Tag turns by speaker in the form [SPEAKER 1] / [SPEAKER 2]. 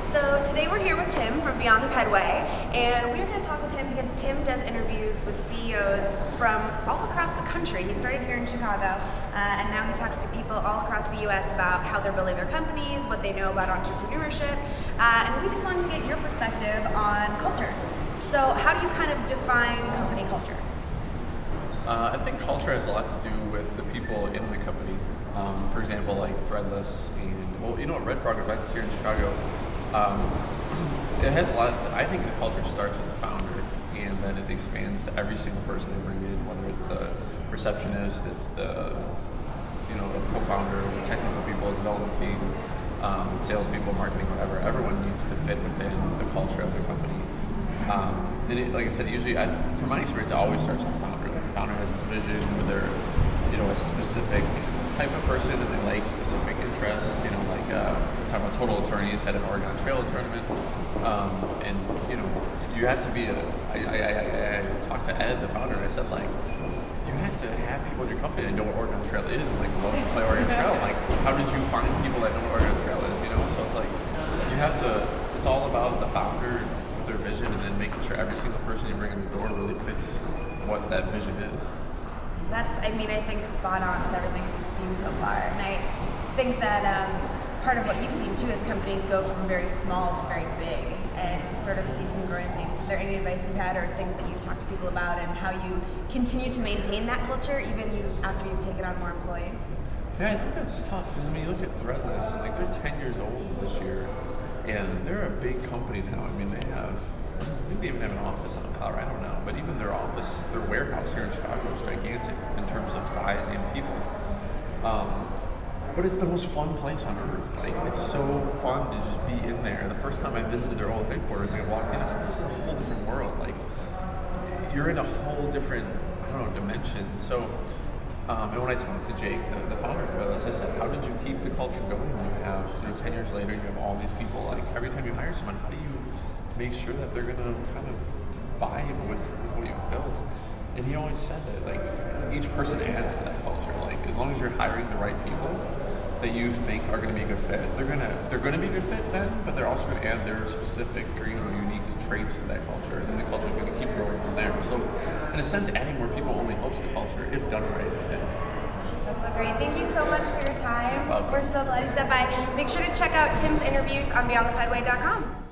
[SPEAKER 1] So today we're here with Tim from Beyond the Pedway, and we're going to talk with him because Tim does interviews with CEOs from all across the country. He started here in Chicago, and now he talks to people all across the U.S. about how they're building their companies, what they know about entrepreneurship, and we just wanted to get your perspective on culture. So how do you kind of define company culture?
[SPEAKER 2] I think culture has a lot to do with the people in the company. For example, like Threadless and, Red Frog events here in Chicago. It has a lot. I think the culture starts with the founder, and then it expands to every single person they bring in, whether it's the receptionist, it's the co-founder, technical people, development team, salespeople, marketing, whatever. Everyone needs to fit within the culture of the company. Like I said, usually, from my experience, it always starts with the founder. Like the founder has a vision, where they're a specific type of person and they like specific interests. Talking about Total Attorneys had an Oregon Trail tournament, and you have to be I talked to Ed, the founder, and I said, like, you have to have people in your company that know what Oregon Trail is and like love to play Oregon Trail. Like, how did you find people that know what Oregon Trail is? So it's like you have to. It's all about the founder, their vision, and then making sure every single person you bring in the door really fits what that vision is.
[SPEAKER 1] I think spot on with everything we've seen so far. And I think that part of what you've seen too is companies go from very small to very big and sort of see some growing pains. Is there any advice you had or things that you've talked to people about and how you continue to maintain that culture even after you've taken on more employees?
[SPEAKER 2] Yeah, I think that's tough because you look at Threadless and like they're 10 years old this year and they're a big company now. I think they even have an office in Colorado now, but even their office, their warehouse here in Chicago is gigantic in terms of size and people. But it's the most fun place on earth. Like, it's so fun to just be in there. The first time I visited their old headquarters, I walked in, I said, this is a whole different world. Like, you're in a whole different, dimension. So, and when I talked to Jake, the founder of this, I said, how did you keep the culture going when you have, 10 years later, you have all these people, like, every time you hire someone, how do you make sure that they're gonna kind of vibe with what you've built? And he always said that, like, each person adds to that culture. Like, as long as you're hiring the right people that you think are gonna be a good fit, they're gonna be a good fit then, but they're also gonna add their specific or unique traits to that culture, and then the culture is gonna keep growing from there. So, in a sense, adding more people only helps the culture if done right, I think.
[SPEAKER 1] That's so great. Thank you so much for your time. We're so glad you stopped by. Make sure to check out Tim's interviews on BeyondThePedway.com.